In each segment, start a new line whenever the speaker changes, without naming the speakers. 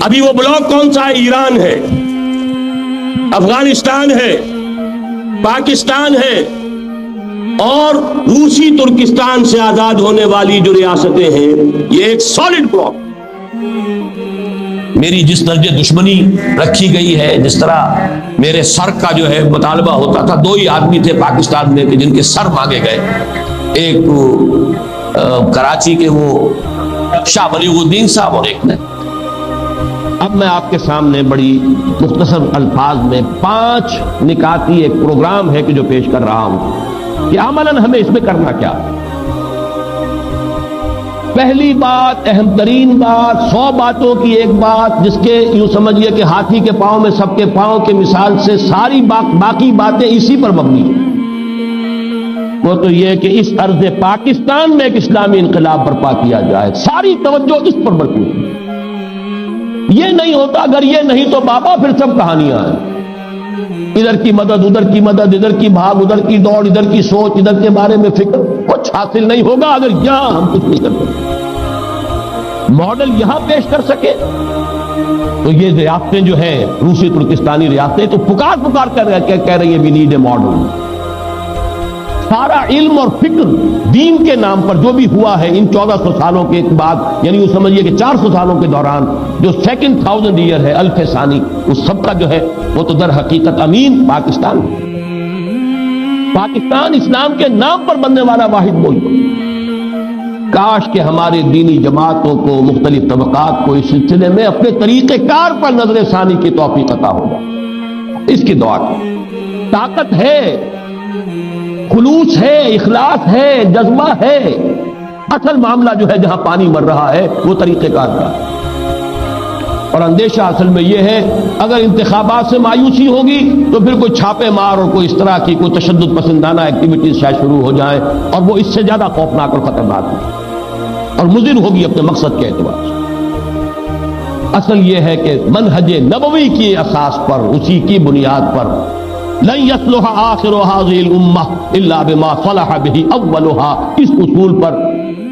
ابھی وہ بلاک کون سا ہے؟ ایران ہے، افغانستان ہے، پاکستان ہے اور روسی ترکستان سے آزاد ہونے والی جو ریاستیں ہیں، یہ ایک سالڈ بلاک۔ میری جس درجے دشمنی رکھی گئی ہے، جس طرح میرے سر کا جو ہے مطالبہ ہوتا تھا، 2 ہی آدمی تھے پاکستان میں کہ جن کے سر مانگے گئے، ایک کراچی کے وہ شاہ ولی الدین صاحب اور ایک نے۔ اب میں آپ کے سامنے بڑی مختصر الفاظ میں 5 نکاتی ایک پروگرام ہے کہ جو پیش کر رہا ہوں کہ عملاً ہمیں اس میں کرنا کیا۔ پہلی بات، اہم ترین بات، 100 باتوں کی ایک بات، جس کے یوں سمجھیے کہ ہاتھی کے پاؤں میں سب کے پاؤں کے مثال سے ساری باقی باتیں اسی پر مبنی ہیں۔ وہ تو یہ کہ اس ارض پاکستان میں ایک اسلامی انقلاب برپا کیا جائے، ساری توجہ اس پر مرکوز ہے۔ یہ نہیں ہوتا، اگر یہ نہیں تو بابا پھر سب کہانیاں ہیں، ادھر کی مدد، ادھر کی مدد، ادھر کی بھاگ، ادھر کی دوڑ، ادھر کی سوچ، ادھر کے بارے میں فکر، کچھ حاصل نہیں ہوگا اگر یہاں ہم کچھ نہیں کر سکتے۔ ماڈل یہاں پیش کر سکے تو یہ ریاستیں جو ہیں روسی ترکستانی ریاستیں تو پکار کر کہہ رہی ہیں وی نیڈ اے ماڈل۔ سارا علم اور فکر دین کے نام پر جو بھی ہوا ہے ان 1400 سالوں کے بعد، یعنی وہ سمجھیے کہ 400 سالوں کے دوران جو سیکنڈ 1000 ایئر ہے، الف ثانی، اس سب کا جو ہے وہ تو در حقیقت امین پاکستان ہے۔ پاکستان اسلام کے نام پر بننے والا واحد ملک۔ کاش کہ ہمارے دینی جماعتوں کو، مختلف طبقات کو اس سلسلے میں اپنے طریقہ کار پر نظر ثانی کی توفیق عطا ہوگا۔ اس کی دعا کی طاقت ہے، خلوص ہے، اخلاص ہے، جذبہ ہے۔ اصل معاملہ جو ہے جہاں پانی مر رہا ہے وہ طریقہ کار کا ہے، اور اندیشہ اصل میں یہ ہے اگر انتخابات سے مایوسی ہوگی تو پھر کوئی چھاپے مار اور کوئی اس طرح کی کوئی تشدد پسندانہ ایکٹیویٹیز شاید شروع ہو جائیں، اور وہ اس سے زیادہ خوفناک اور خطرناک ہے اور مضر ہوگی اپنے مقصد کے اعتبار سے۔ اصل یہ ہے کہ منہج نبوی کی اساس پر، اسی کی بنیاد پر لن يصلح آخر هذه الامة الا بما صلح به اولها، اس اصول پر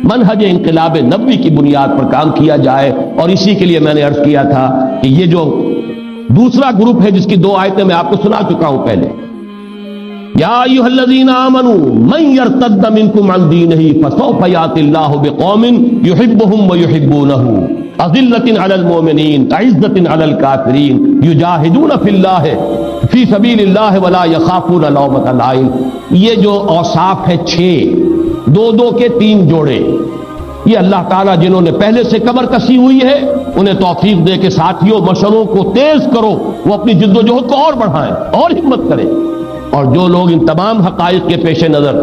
منہج انقلاب نبوی کی بنیاد پر کام کیا جائے۔ اور اسی کے لیے میں نے عرض کیا تھا کہ یہ جو دوسرا گروپ ہے جس کی 2 آیتیں میں آپ کو سنا چکا ہوں پہلے، یا ایھا الذین آمنوا من یرتد منکم عن دینہ فسوف یأتی اللہ بقوم یحبهم ویحبونہ اذلۃ علی المؤمنین اعزۃ علی الکافرین یجاہدون فی اللہ فی سبیل اللہ ولا یخافون لومۃ لائم۔ یہ جو اوصاف ہے 6، 2 کے 3 جوڑے، یہ اللہ تعالیٰ جنہوں نے پہلے سے کمر کسی ہوئی ہے انہیں توفیق دے کہ ساتھیوں مشوروں کو تیز کرو، وہ اپنی جد و جہد کو اور بڑھائیں اور ہمت کریں۔ اور جو لوگ ان تمام حقائق کے پیش نظر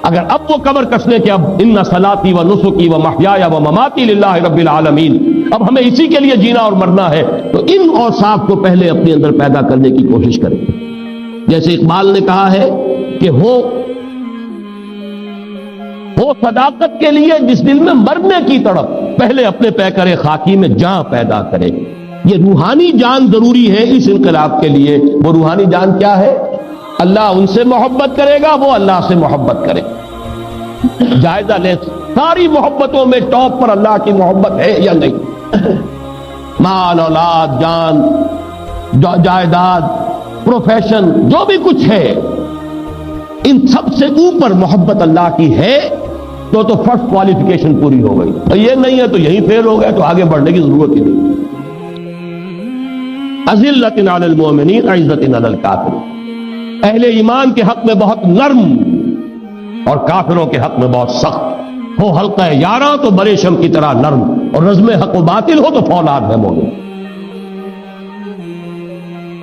اگر اب وہ کمر کسنے کہ اب ان صلاتی و نسکی و محیای و مماتی للہ رب العالمین، اب ہمیں اسی کے لیے جینا اور مرنا ہے، تو ان اوصاف کو پہلے اپنے اندر پیدا کرنے کی کوشش کریں۔ جیسے اقبال نے کہا ہے کہ ہو صداقت کے لیے جس دل میں مرنے کی تڑپ، پہلے اپنے پیکر خاکی میں جان پیدا کرے۔ یہ روحانی جان ضروری ہے اس انقلاب کے لیے۔ وہ روحانی جان کیا ہے؟ اللہ ان سے محبت کرے گا، وہ اللہ سے محبت کرے۔ جائزہ لیں ساری محبتوں میں ٹاپ پر اللہ کی محبت ہے یا نہیں؟ مال، اولاد، جان، جائیداد، پروفیشن، جو بھی کچھ ہے، ان سب سے اوپر محبت اللہ کی ہے تو فرسٹ کوالیفیکیشن پوری ہو گئی۔ اور یہ نہیں ہے تو یہیں فیل ہو گئے، تو آگے بڑھنے کی ضرورت ہی نہیں۔ اذلۃ علی المؤمنین اعزۃ علی الکافرین، اہل ایمان کے حق میں بہت نرم اور کافروں کے حق میں بہت سخت ہو۔ حلقہ یاراں تو برے شم کی طرح نرم، اور رزم حق و باطل ہو تو فولاد ہے مومن۔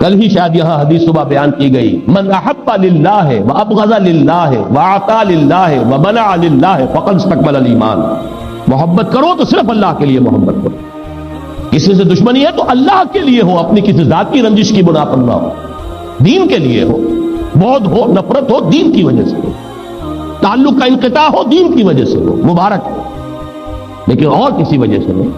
کل ہی شاید یہاں حدیث صبح بیان کی گئی، من احب للہ وابغض للہ واعطى للہ ومنع للہ فقد استکمل الایمان۔ محبت کرو تو صرف اللہ کے لیے محبت کرو، کسی سے دشمنی ہے تو اللہ کے لیے ہو، اپنی کسی ذات کی رنجش کی بنا پر نہ ہو، دین کے لیے ہو۔ بغض ہو، نفرت ہو، دین کی وجہ سے ہو، تعلق کا انقطاع ہو، دین کی وجہ سے ہو، مبارک ہو، لیکن اور کسی وجہ سے نہیں۔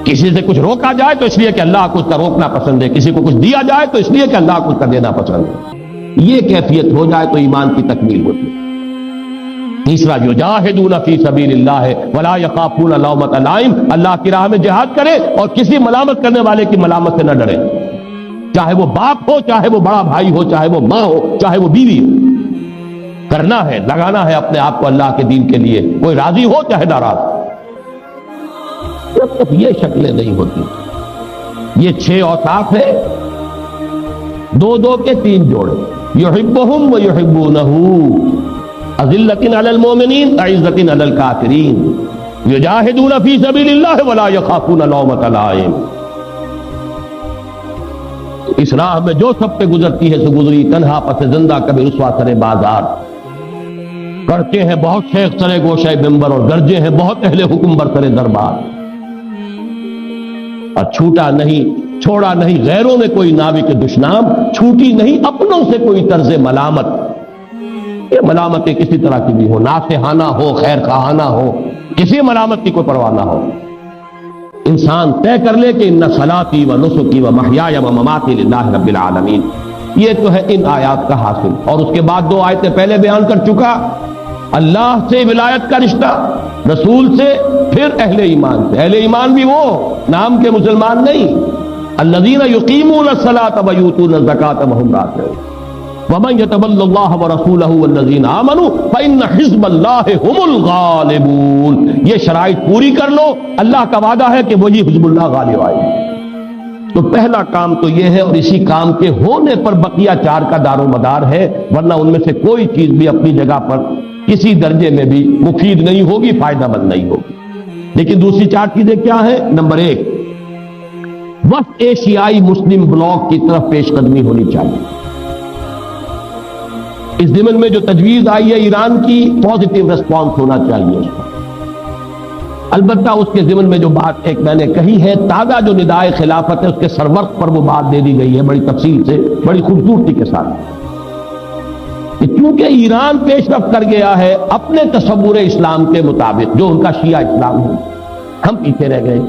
کسی سے کچھ روکا جائے تو اس لیے کہ اللہ کو اس کا روکنا پسند ہے، کسی کو کچھ دیا جائے تو اس لیے کہ اللہ کو اس کا دینا پسند ہے۔ یہ کیفیت ہو جائے تو ایمان کی تکمیل ہوتی ہے۔ تیسرا یجاہدون فی سبیل اللہ ولا یخافون لومۃ لائم، اللہ کی راہ میں جہاد کرے اور کسی ملامت کرنے والے کی ملامت سے نہ ڈرے، چاہے وہ باپ ہو، چاہے وہ بڑا بھائی ہو، چاہے وہ ماں ہو، چاہے وہ بیوی ہو، کرنا ہے، لگانا ہے اپنے آپ کو اللہ کے دین کے لیے، کوئی راضی ہو چاہے ناراض۔ جب تک یہ شکلیں نہیں ہوتی، یہ 6 اوصاف ہے، 2 کے 3 جوڑے، یحبہم ویحبونہ، اذلۃ علی المؤمنین اعزۃ علی الکافرین، یجاہدون فی سبیل اللہ ولا یخافون لومۃ لائم۔ اس راہ میں جو سب پہ گزرتی ہے سو گزری، تنہا پس زندہ کبھی رسوا سر بازار، کرتے ہیں بہت شیخ سر گوشہ ممبر اور گرجے ہیں بہت اہل حکم بر سر دربار، اور چھوٹا نہیں چھوڑا نہیں غیروں نے کوئی ناوک دشنام، چھوٹی نہیں اپنوں سے کوئی طرز ملامت، یہ ملامتیں کسی طرح کی بھی ہو، ناصحانہ ہو، خیر خواہانہ ہو، کسی ملامت کی کوئی پرواہ نہ ہو، انسان طے کر لے کہ ان صلاتی و نسکی و محیای و مماتی للہ رب العالمین۔ یہ تو ہے ان آیات کا حاصل، اور اس کے بعد 2 آیتیں پہلے بیان کر چکا، اللہ سے ولایت کا رشتہ، رسول سے، پھر اہل ایمان سے۔ اہل ایمان بھی وہ نام کے مسلمان نہیں، الذین یقیمون الصلاۃ ویؤتون الزکاۃ وہم راکعون، ومن یتول اللہ ورسولہ والذین آمنوا فإن حزب اللہ هم الغالبون۔ یہ شرائط پوری کر لو، اللہ کا وعدہ ہے کہ وہی حزب اللہ غالب آئے۔ تو پہلا کام تو یہ ہے، اور اسی کام کے ہونے پر بقیہ 4 کا دار و مدار ہے، ورنہ ان میں سے کوئی چیز بھی اپنی جگہ پر کسی درجے میں بھی مفید نہیں ہوگی، فائدہ مند نہیں ہوگی۔ لیکن دوسری 4 چیزیں کیا ہیں؟ نمبر 1، وسط ایشیائی مسلم بلاک کی طرف پیش قدمی ہونی چاہیے۔ اس ضمن میں جو تجویز آئی ہے ایران کی، پازیٹیو ریسپانس ہونا چاہیے اس پر۔ البتہ اس کے ضمن میں جو بات ایک میں نے کہی ہے، تازہ جو ندائے خلافت ہے اس کے سرورق پر وہ بات دے دی گئی ہے بڑی تفصیل سے، بڑی خوبصورتی کے ساتھ، کہ چونکہ ایران پیش رفت کر گیا ہے اپنے تصور اسلام کے مطابق، جو ان کا شیعہ اسلام ہے، ہم پیچھے رہ گئے،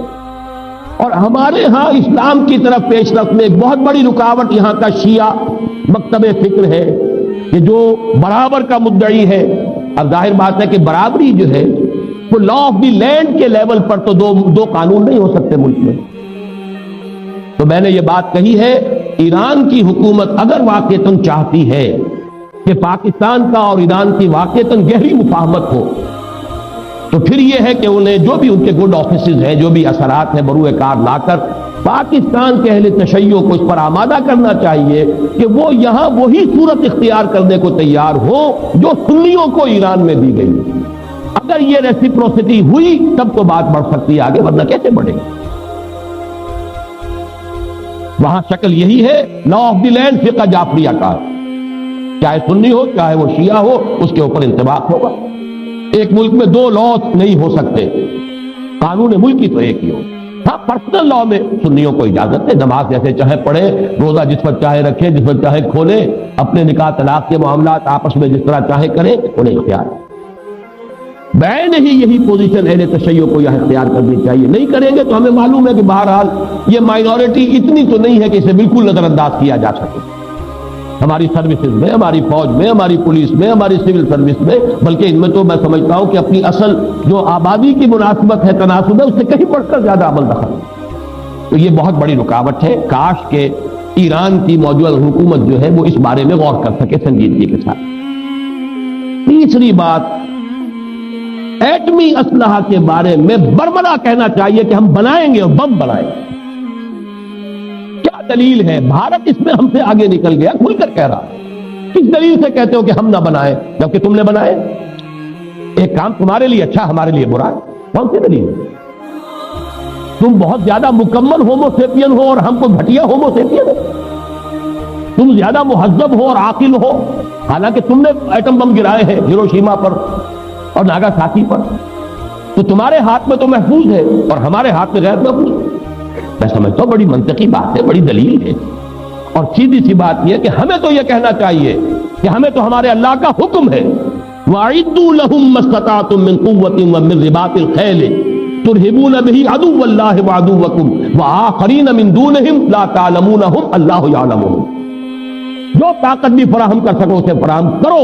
اور ہمارے ہاں اسلام کی طرف پیش رفت میں ایک بہت بڑی رکاوٹ یہاں کا شیعہ مکتب فکر ہے، کہ جو برابر کا مدعی ہے۔ اب ظاہر بات ہے کہ برابری جو ہے وہ لا آف دی لینڈ کے لیول پر تو دو قانون نہیں ہو سکتے ملک میں۔ تو میں نے یہ بات کہی ہے، ایران کی حکومت اگر واقعتاً چاہتی ہے کہ پاکستان کا اور ایران کی واقعتاً گہری مفاہمت ہو، تو پھر یہ ہے کہ انہیں جو بھی ان کے گڈ آفیسز ہیں، جو بھی اثرات ہیں بروئے کار لا کر پاکستان کے اہل تشیع کو اس پر آمادہ کرنا چاہیے کہ وہ یہاں وہی صورت اختیار کرنے کو تیار ہو جو سنیوں کو ایران میں دی گئی۔ اگر یہ ریسیپروسٹی ہوئی تب تو بات بڑھ سکتی ہے آگے، ورنہ کیسے بڑھے گی؟ وہاں شکل یہی ہے، لا آف دی لینڈ فقہ جعفریہ کا، چاہے سنی ہو چاہے وہ شیعہ ہو، اس کے اوپر انطباق ہوگا۔ ایک ملک میں 2 لاز نہیں ہو سکتے، قانون ملکی تو ایک ہی ہو۔ ہاں پرسنل لا میں سنیوں کو اجازت ہے، نماز جیسے چاہے پڑھے، روزہ جس پر چاہے رکھے، جس پر چاہے کھولے، اپنے نکاح طلاق کے معاملات آپس میں جس طرح چاہے کریں، انہیں اختیار ہے۔ بین ہی یہی پوزیشن اہل تشیع کو یہاں اختیار کرنی چاہیے، نہیں کریں گے تو ہمیں معلوم ہے کہ بہرحال یہ مائنورٹی اتنی تو نہیں ہے کہ اسے بالکل نظر انداز کیا جا سکے۔ ہماری سروسز میں، ہماری فوج میں، ہماری پولیس میں، ہماری سول سروس میں، بلکہ ان میں تو میں سمجھتا ہوں کہ اپنی اصل جو آبادی کی مناسبت ہے، تناسب ہے، اس سے کہیں بڑھ کر زیادہ عمل دخل۔ تو یہ بہت بڑی رکاوٹ ہے، کاش کہ ایران کی موجودہ حکومت جو ہے وہ اس بارے میں غور کر سکے سنجیدگی کے ساتھ۔ تیسری بات، ایٹمی اسلحہ کے بارے میں برملا کہنا چاہیے کہ ہم بنائیں گے اور بم بنائیں گے۔ کیا دلیل ہے؟ بھارت اس میں ہم سے آگے نکل گیا، کھل کر کہہ رہا۔ کس دلیل سے کہتے ہو کہ ہم نہ بنائیں جبکہ تم نے بنائے؟ ایک کام تمہارے لیے اچھا، ہمارے لیے برا، کون سی دلیل ہے؟ تم بہت زیادہ مکمل ہومو سیپین ہو اور ہم کو گھٹیا ہومو سیپین ہے؟ تم زیادہ مہذب ہو اور عاقل ہو، حالانکہ تم نے ایٹم بم گرائے ہیں ہیروشیما پر اور ناگاساکی پر، تو تمہارے ہاتھ میں تو محفوظ ہے اور ہمارے ہاتھ میں غیر محفوظ۔ میں سمجھتا ہوں بڑی منطقی بات ہے، بڑی دلیل ہے، اور سیدھی سی بات یہ کہ ہمیں تو یہ کہنا چاہیے کہ ہمیں تو ہمارے اللہ کا حکم ہے، وَأَعِدُّوا لَهُم مَّا اسْتَطَعْتُم مِّن قُوَّةٍ وَمِن رِّبَاطِ الْخَيْلِ تُرْهِبُونَ بِهِ عَدُوَّ اللَّهِ وَعَدُوَّكُمْ وَآخَرِينَ مِن دُونِهِمْ لَا تَعْلَمُونَهُمْ اللَّهُ يَعْلَمُهُمْ۔ جو طاقت بھی فراہم کر سکو اسے فراہم کرو،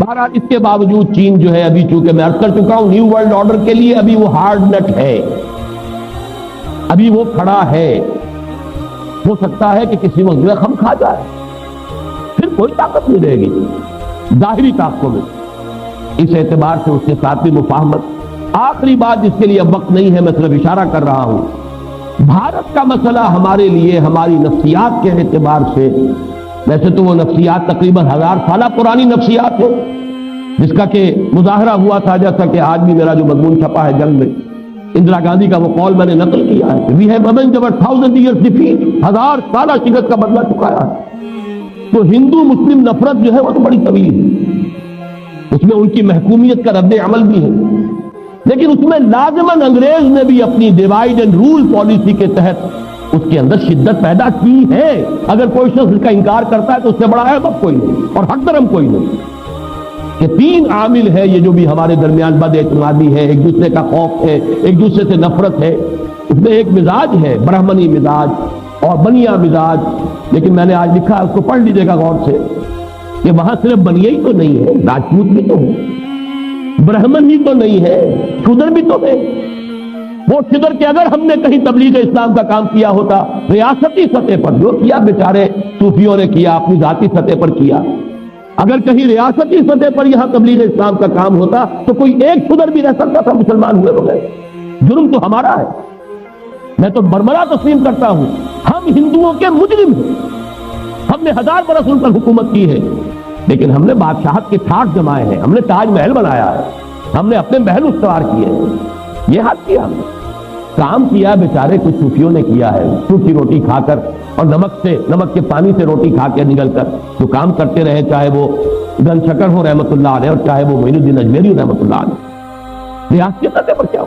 بہرحال اس کے باوجود چین جو ہے ابھی چونکہ میں عرض کر چکا ہوں نیو ورلڈ آرڈر کے لیے ابھی وہ ہارڈ نٹ ہے، ابھی وہ کھڑا ہے، ہو سکتا ہے کہ کسی وقت جو ہے خم کھا جائے، پھر کوئی طاقت نہیں رہے گی ظاہری طاقتوں میں۔ اس اعتبار سے اس کے ساتھ بھی مفاہمت۔ آخری بات جس کے لیے اب وقت نہیں ہے میں صرف اشارہ کر رہا ہوں، بھارت کا مسئلہ ہمارے لیے ہماری نفسیات کے اعتبار سے، ویسے تو وہ نفسیات تقریباً 1000 سالہ پرانی نفسیات ہے جس کا کہ مظاہرہ ہوا تھا، جیسا کہ آج بھی میرا جو مضمون چھپا ہے جنگ میں اندرا گاندھی کا وہ قول میں نے نقل کیا ہے، we have avenged our 1000 years defeat، 1000 سالہ شکست کا بدلہ چکایا ہے۔ تو ہندو مسلم نفرت جو ہے وہ تو بڑی طویل ہے، اس میں ان کی محکومیت کا رد عمل بھی ہے، لیکن اس میں لازماً انگریز نے بھی اپنی ڈیوائڈ اینڈ رول پالیسی کے تحت اس کے اندر شدت پیدا کی ہے۔ اگر کوئی شخص اس کا انکار کرتا ہے تو اس سے بڑا عیب اب کوئی نہیں اور حق درم کوئی نہیں۔ یہ 3 عامل ہے یہ جو بھی ہمارے درمیان بد اعتمادی ہے، ایک دوسرے کا خوف ہے، ایک دوسرے سے نفرت ہے۔ اس میں ایک مزاج ہے برہمنی مزاج اور بنیا مزاج، لیکن میں نے آج لکھا اس کو پڑھ لیجیے گا غور سے کہ وہاں صرف بنیا ہی تو نہیں ہے، راجپوت بھی تو ہے، برہمن ہی تو نہیں ہے، شودر بھی تو ہے۔ وہ شودر کہ اگر ہم نے کہیں تبلیغ اسلام کا کام کیا ہوتا ریاستی سطح پر، جو کیا بیچارے صوفیوں نے کیا اپنی ذاتی سطح پر کیا، اگر کہیں ریاستی سطح پر یہاں تبلیغ اسلام کا کام ہوتا تو کوئی ایک شودر بھی رہ سکتا تھا مسلمان ہوئے بغیر۔ جرم تو ہمارا ہے، میں تو برملا تسلیم کرتا ہوں، ہم ہندوؤں کے مجرم ہیں، ہم نے 1000 برس ان پر حکومت کی ہے، لیکن ہم نے بادشاہت کے ٹھاٹ جمائے ہیں، ہم نے تاج محل بنایا ہے، ہم نے اپنے محل استوار کیے ہیں، یہ حق کیا ہم نے، کام کیا بیچارے کچھ صوفیوں نے کیا ہے، سوکھی روٹی کھا کر اور نمک کے پانی سے روٹی کھا کے نگل کر جو کام کرتے رہے، چاہے وہ گن شکر ہو رحمت اللہ علیہ اور چاہے وہ معین الدین اجمیری رحمت اللہ علیہ، ریاستی سطح پر کیا ہو۔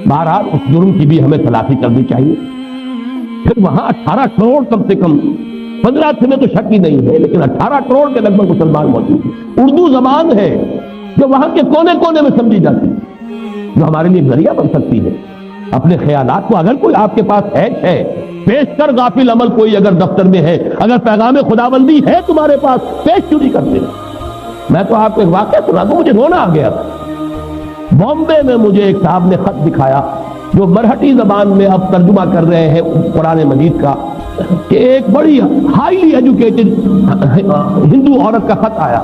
بہرحال اس جرم کی بھی ہمیں تلافی کرنی چاہیے۔ پھر وہاں 18 کروڑ کم سے کم، 15 میں تو شک ہی نہیں ہے، لیکن 18 کروڑ کے لگ بھگ مسلمان موجود ہیں۔ اردو زبان ہے جو وہاں کے کونے کونے میں سمجھی جاتی ہے، جو ہمارے لیے ذریعہ بن سکتی ہے اپنے خیالات کو۔ اگر کوئی آپ کے پاس ہے پیش کر، غافل عمل کوئی اگر دفتر میں ہے، اگر پیغام خداوندی ہے تمہارے پاس، پیش کیوں نہیں کرتے؟ میں تو آپ کو ایک واقعہ سنا دوں، مجھے رونا آ گیا تھا۔ بامبے میں مجھے ایک صاحب نے خط دکھایا جو مرہٹی زبان میں اب ترجمہ کر رہے ہیں قرآن مجید کا، کہ ایک بڑی ہائیلی ایجوکیٹڈ ہندو عورت کا خط آیا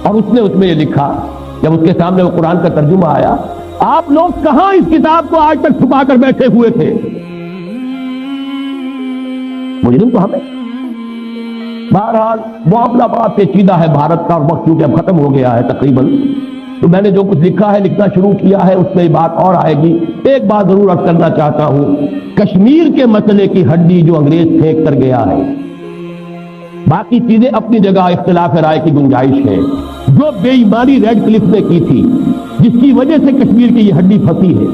اور اس نے اس میں یہ لکھا، جب اس کے سامنے وہ قرآن کا ترجمہ آیا، آپ لوگ کہاں اس کتاب کو آج تک چھپا کر بیٹھے ہوئے تھے؟ مجرم تو ہمیں۔ بہرحال معاملہ بڑا پیچیدہ ہے بھارت کا، اور وقت کیونکہ اب ختم ہو گیا ہے تقریباً، تو میں نے جو کچھ لکھا ہے لکھنا شروع کیا ہے، اس میں بات اور آئے گی۔ ایک بات ضرور عرض کرنا چاہتا ہوں، کشمیر کے مسئلے کی ہڈی جو انگریز پھینک کر گیا ہے، باقی چیزیں اپنی جگہ اختلاف رائے کی گنجائش ہے۔ جو بے ایمانی ریڈ کلف نے کی تھی، جس کی وجہ سے کشمیر کی یہ ہڈی پھنسی ہے،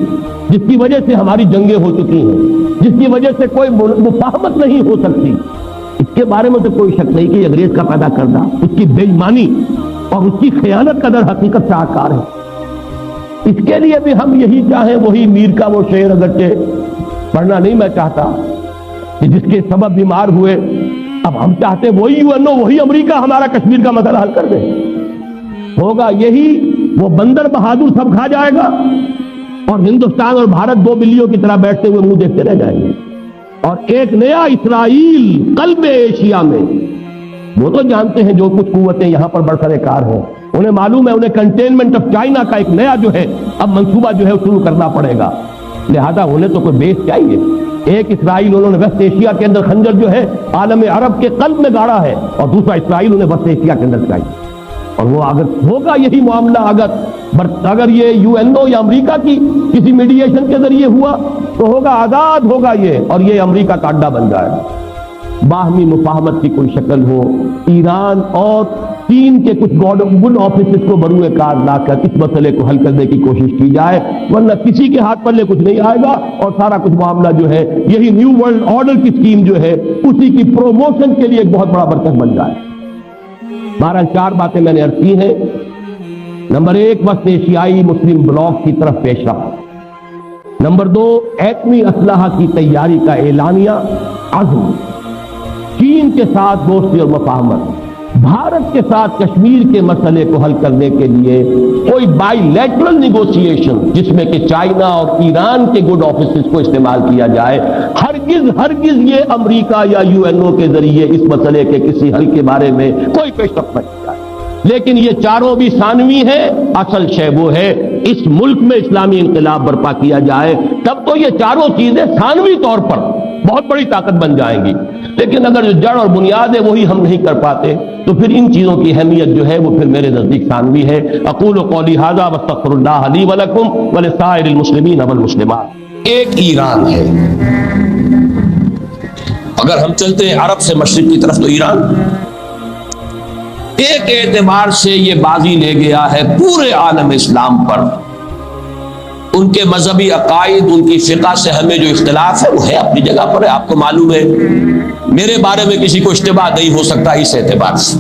جس کی وجہ سے ہماری جنگیں ہو چکی ہیں، جس کی وجہ سے کوئی مفاہمت نہیں ہو سکتی، اس کے بارے میں تو کوئی شک نہیں کہ انگریز کا پیدا کردہ اس کی بے ایمانی اور اس کی خیانت کا در حقیقت شاہکار ہے۔ اس کے لیے بھی ہم یہی چاہیں، وہی میر کا وہ شعر اگرچہ پڑھنا نہیں میں چاہتا کہ جس کے سبب بیمار ہوئے، اب ہم چاہتے وہی یو وہی امریکہ ہمارا کشمیر کا مسئلہ حل کر دے۔ ہوگا یہی، وہ بندر بہادر سب کھا جائے گا اور ہندوستان اور بھارت 2 بلیوں کی طرح بیٹھتے ہوئے منہ دیکھتے رہ جائیں گے، اور ایک نیا اسرائیل قلب ایشیا میں۔ وہ تو جانتے ہیں جو کچھ قوتیں یہاں پر برسر کار ہیں، انہیں معلوم ہے انہیں کنٹینمنٹ آف چائنا کا ایک نیا جو ہے اب منصوبہ جو ہے شروع کرنا پڑے گا، لہذا انہیں تو کوئی بیس چاہیے۔ ایک اسرائیل انہوں نے ویسٹ ایشیا کے اندر خنجر جو ہے عالم عرب کے قلب میں گاڑا ہے، اور دوسرا اسرائیل انہیں ویسٹ ایشیا کے اندر چاہیے۔ اور وہ اگر ہوگا یہی معاملہ، اگر یہ UNO یا امریکہ کی کسی میڈییشن کے ذریعے ہوا تو ہوگا آزاد ہوگا یہ، اور یہ امریکہ کا اڈا بن جائے گا۔ باہمی مفاہمت کی کوئی شکل ہو، ایران اور چین کے کچھ گڈ آفیسز کو بروئے کار لا کر اس مسئلے کو حل کرنے کی کوشش کی جائے، ورنہ کسی کے ہاتھ پلے کچھ نہیں آئے گا، اور سارا کچھ معاملہ جو ہے یہی نیو ورلڈ آرڈر کی اسکیم جو ہے اسی کی پروموشن کے لیے ایک بہت بڑا برکت بن جائے۔ 4 باتیں میں نے عرض کی ہیں۔ نمبر 1، وسط ایشیائی مسلم بلاک کی طرف پیش رفت۔ نمبر 2، ایٹمی اسلحہ کی تیاری کا اعلانیہ عزم، چین کے ساتھ دوستی اور مفاہمت۔ بھارت کے ساتھ کشمیر کے مسئلے کو حل کرنے کے لیے کوئی بائی لیٹرل نیگوسیشن جس میں کہ چائنا اور ایران کے گڈ آفیسز کو استعمال کیا جائے، ہرگز یہ امریکہ یا یو این او کے ذریعے اس مسئلے کے کسی حل کے بارے میں کوئی پیش رفت نہ کی جائے۔ لیکن یہ چاروں بھی ثانوی ہے، اصل شے وہ ہے اس ملک میں اسلامی انقلاب برپا کیا جائے، تب تو یہ چاروں چیزیں ثانوی طور پر بہت بڑی طاقت بن جائیں گی۔ لیکن اگر جو جڑ اور بنیاد ہے وہی ہم نہیں کر پاتے تو پھر ان چیزوں کی اہمیت جو ہے وہ پھر میرے نزدیک ثانوی ہے۔ اقول قولی ھذا واستغفر اللہ لی ولکم ولسائر المسلمین والمسلمات۔ ایک ایران ہے، اگر ہم چلتے ہیں عرب سے مشرق کی طرف تو ایران ایک اعتبار سے یہ بازی لے گیا ہے پورے عالم اسلام پر۔ ان کے مذہبی عقائد، ان کی فقہ سے ہمیں جو اختلاف ہے وہ ہے اپنی جگہ پر ہے، آپ کو معلوم ہے میرے بارے میں کسی کو اشتباہ نہیں ہو سکتا اس اعتبار سے۔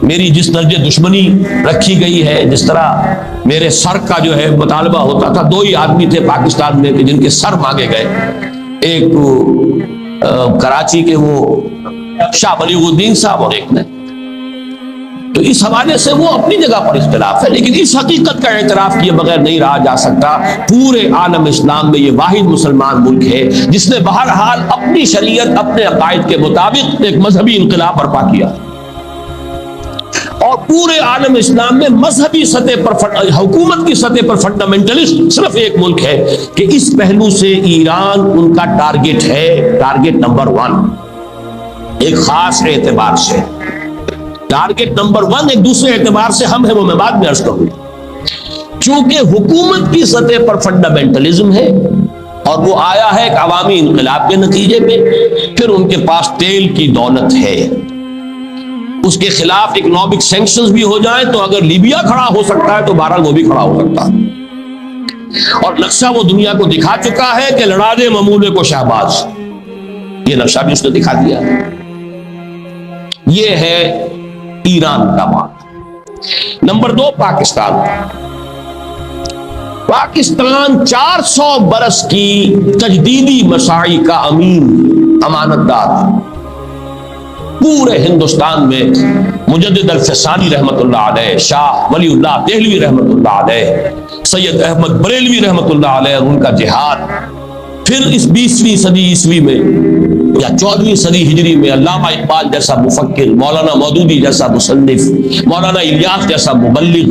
میری جس درجے دشمنی رکھی گئی ہے، جس طرح میرے سر کا جو ہے مطالبہ ہوتا تھا، 2 ہی آدمی تھے پاکستان میں کہ جن کے سر مانگے گئے، ایک کراچی کے وہ شاہ ولی الدین صاحب اور ایک نے، تو اس حوالے سے وہ اپنی جگہ پر اختلاف ہے، لیکن اس حقیقت کا اعتراف کیے بغیر نہیں رہا جا سکتا پورے عالم اسلام میں یہ واحد مسلمان ملک ہے جس نے بہرحال اپنی شریعت، اپنے عقائد کے مطابق ایک مذہبی انقلاب برپا کیا، اور پورے عالم اسلام میں مذہبی سطح پر، حکومت کی سطح پر فنڈامنٹلسٹ صرف ایک ملک ہے کہ اس پہلو سے ایران ان کا ٹارگٹ ہے، ٹارگٹ نمبر 1 ایک خاص اعتبار سے۔ ٹارگٹ نمبر 1 ایک دوسرے اعتبار سے ہم ہیں، وہ میں بعد میں عرض کروں۔ چونکہ حکومت کی سطح پر فنڈامنٹلزم ہے اور وہ آیا ہے ایک عوامی انقلاب کے نتیجے میں، پھر ان کے پاس تیل کی دولت ہے، اس کے خلاف اکنامک سینکشنز بھی ہو جائیں تو اگر لیبیا کھڑا ہو سکتا ہے تو بہرحال وہ بھی کھڑا ہو سکتا ہے، اور نقشہ وہ دنیا کو دکھا چکا ہے کہ لڑا دے ممولے کو شہباز، یہ نقشہ بھی اس نے دکھا دیا۔ یہ ہے ایران کا بات۔ نمبر 2 پاکستان۔ پاکستان 400 برس کی تجدیدی مساعی کا امین، امانت دار، پورے ہندوستان میں مجدد الفسانی رحمت اللہ علیہ، شاہ ولی اللہ دہلوی رحمت اللہ علیہ، سید احمد بریلوی رحمت اللہ علیہ، ان کا جہاد، پھر اس 20ویں صدی عیسوی میں یا 14ویں صدی ہجری میں علامہ اقبال جیسا مفکر، مولانا مودودی جیسا مصنف، مولانا الیاس جیسا مبلغ،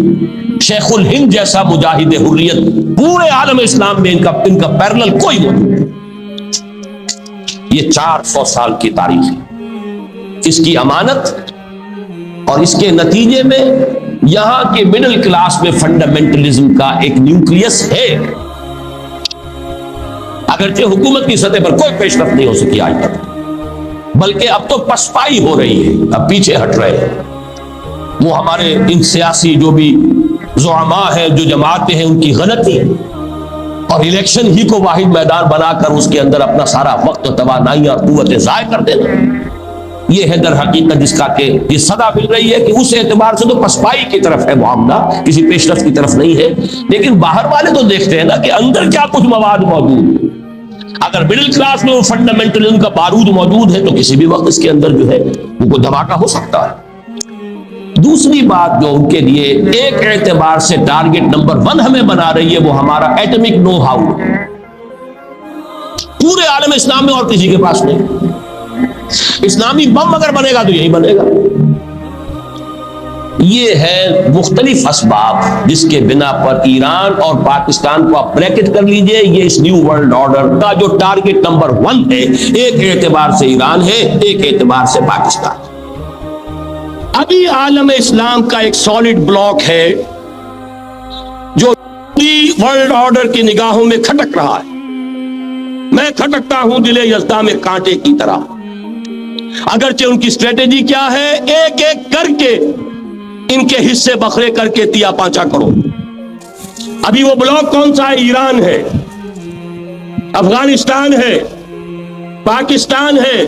شیخ الہند جیسا مجاہد حریت، پورے عالم اسلام میں ان کا پیرلل کوئی موجود نہیں۔ یہ 400 سال کی تاریخ ہے، اس کی امانت اور اس کے نتیجے میں یہاں کے مڈل کلاس میں فنڈامنٹلزم کا ایک نیوکلیس ہے، اگرچہ حکومت کی سطح پر کوئی پیش رفت نہیں ہو سکی آج تک، بلکہ اب تو پسپائی ہو رہی ہے، اب پیچھے ہٹ رہے ہیں۔ وہ ہمارے ان سیاسی جو بھی زعماء ہیں، جو جماعتیں ہیں، ان کی غلطی اور الیکشن ہی کو واحد میدان بنا کر اس کے اندر اپنا سارا وقت و توانائیاں اور قوتیں ضائع کر دینا، یہ ہے در حقیقت جس کا کہ یہ صدا مل رہی ہے کہ اس اعتبار سے تو پسپائی کی طرف ہے معاملہ، کسی پیش رفت کی طرف نہیں ہے۔ لیکن باہر والے تو دیکھتے ہیں نا کہ اندر کیا کچھ مواد موجود ہے۔ اگر مڈل کلاس میں وہ فنڈامنٹلزم کا بارود موجود ہے تو کسی بھی وقت اس کے اندر جو ہے وہ کوئی دھماکہ ہو سکتا ہے۔ دوسری بات جو ان کے لیے ایک اعتبار سے ٹارگٹ نمبر 1 ہمیں بنا رہی ہے وہ ہمارا ایٹمک نو ہاؤ، پورے عالم اسلام میں اور کسی کے پاس نہیں۔ اسلامی بم اگر بنے گا تو یہی بنے گا۔ یہ ہے مختلف اسباب جس کے بنا پر ایران اور پاکستان کو آپ بریکٹ کر لیجئے، یہ اس نیو ورلڈ آرڈر کا جو ٹارگٹ نمبر 1 ہے، ایک اعتبار سے ایران ہے، ایک اعتبار سے پاکستان۔ ابھی عالم اسلام کا ایک سالڈ بلاک ہے جو ورلڈ آرڈر کی نگاہوں میں کھٹک رہا ہے۔ میں کھٹکتا ہوں دل یزداں میں کانٹے کی طرح، اگرچہ ان کی اسٹریٹجی کیا ہے، ایک ایک کر کے ان کے حصے بکھرے کر کے تیا پانچا کرو۔ ابھی وہ بلاک کون سا ہے؟ ایران ہے، افغانستان ہے، پاکستان ہے،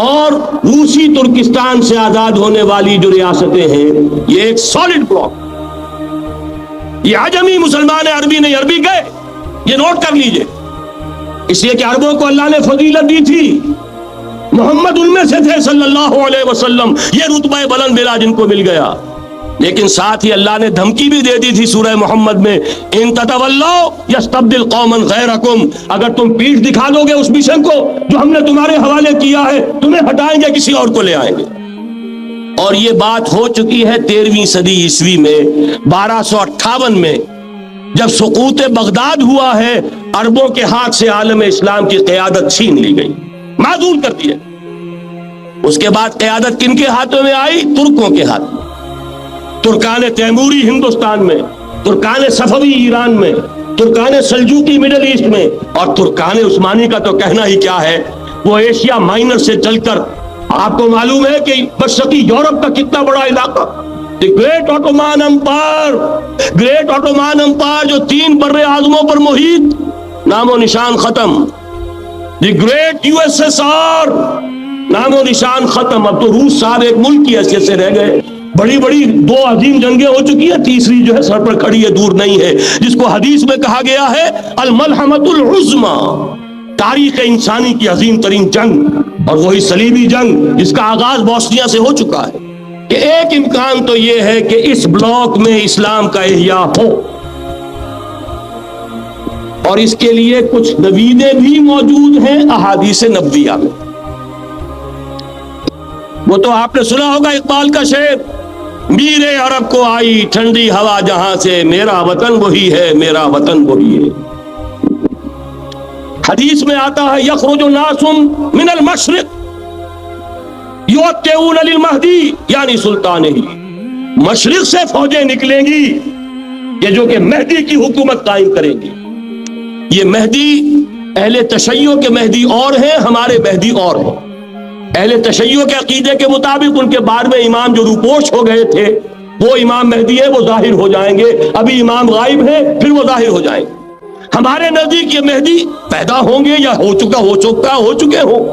اور روسی ترکستان سے آزاد ہونے والی جو ریاستیں ہیں، یہ ایک سالڈ بلاک۔ یہ عجمی مسلمان عربی نہیں، عربی گئے، یہ نوٹ کر لیجئے، اس لیے کہ عربوں کو اللہ نے فضیلت دی تھی، محمد ان میں سے تھے صلی اللہ علیہ وسلم، یہ رتبہ بلند ملا جن کو مل گیا۔ لیکن ساتھ ہی اللہ نے دھمکی بھی دے دی تھی سورہ محمد میں، ان تتولوا یستبدل قوما غیرکم، اگر تم پیٹھ دکھا دو گے اس مشن کو جو ہم نے تمہارے حوالے کیا ہے، تمہیں ہٹائیں گے، کسی اور کو لے آئیں گے۔ اور یہ بات ہو چکی ہے 13ویں صدی عیسوی میں، 1258 میں جب سقوط بغداد ہوا ہے، عربوں کے ہاتھ سے عالم اسلام کی قیادت چھین لی گئی، معزول کر دیا۔ اس کے بعد قیادت کن کے ہاتھوں میں آئی؟ ترکوں کے ہاتھ میں، ترکان تیموری ہندوستان میں، ترکان صفوی ایران میں، ترکان سلجوقی مڈل ایسٹ میں، اور ترکان عثمانی کا تو کہنا ہی کیا ہے، وہ ایشیا مائنر سے چل کر آپ کو معلوم ہے کہ مشرقی یورپ کا کتنا بڑا علاقہ، the great Ottoman empire, great Ottoman empire جو 3 بر اعظموں پر محیط، نام و نشان ختم۔ The great U S S R, نام و نشان ختم۔ اب تو روس صاحب ایک ملک کی حیثیت سے رہ گئے۔ بڑی بڑی 2 عظیم جنگیں ہو چکی ہیں، تیسری جو ہے سر پر کھڑی ہے، دور نہیں ہے، جس کو حدیث میں کہا گیا ہے الملحمۃ العظمیٰ، تاریخ انسانی کی عظیم ترین جنگ، اور وہی صلیبی جنگ جس کا آغاز بوسنیا سے ہو چکا ہے۔ کہ ایک امکان تو یہ ہے کہ اس بلاک میں اسلام کا احیاء ہو، اور اس کے لیے کچھ نویدیں بھی موجود ہیں احادیث نبویہ میں۔ وہ تو آپ نے سنا ہوگا اقبال کا شعر، میرے عرب کو آئی ٹھنڈی ہوا جہاں سے، میرا وطن وہی ہے، میرا وطن وہی ہے۔ حدیث میں آتا ہے یخرج ناس من المشرق یوتئون للمہدی، یعنی سلطان ہی، مشرق سے فوجیں نکلیں گی کہ جو کہ مہدی کی حکومت قائم کریں گی۔ یہ مہدی اہل تشیع کے مہدی اور ہیں، ہمارے مہدی اور ہیں۔ اہل تشیع کے عقیدے کے مطابق ان کے بعد میں امام جو روپوش ہو گئے تھے وہ امام مہدی ہے، وہ ظاہر ہو جائیں گے، ابھی امام غائب ہے، پھر وہ ظاہر ہو جائیں گے۔ ہمارے نزدیک یہ مہدی پیدا ہوں گے یا ہو چکے ہوں،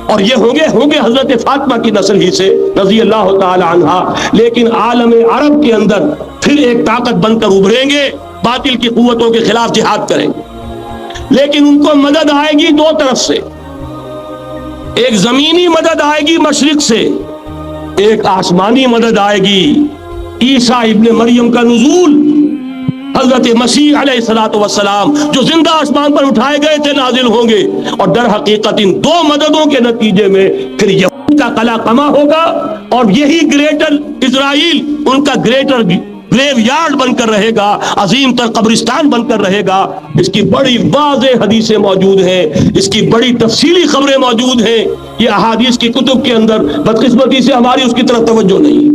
اور یہ ہوں گے حضرت فاطمہ کی نسل ہی سے رضی اللہ تعالی عنہا، لیکن عالم عرب کے اندر پھر ایک طاقت بن کر ابھریں گے، باطل کی قوتوں کے خلاف جہاد کریں گے۔ لیکن ان کو مدد آئے گی 2 طرف سے، ایک زمینی مدد آئے گی مشرق سے، ایک آسمانی مدد آئے گی، عیسیٰ ابن مریم کا نزول، حضرت مسیح علیہ الصلوۃ والسلام جو زندہ آسمان پر اٹھائے گئے تھے نازل ہوں گے، اور در حقیقت ان 2 مددوں کے نتیجے میں پھر یہود کا قلع قمع ہوگا، اور یہی گریٹر اسرائیل ان کا گریٹر گریو یارڈ بن کر رہے گا، عظیم تر قبرستان بن کر رہے گا۔ اس کی بڑی واضح حدیثیں موجود ہیں، اس کی بڑی تفصیلی خبریں موجود ہیں، یہ احادیث کی کتب کے اندر، بدقسمتی سے ہماری اس کی طرف توجہ نہیں ہے۔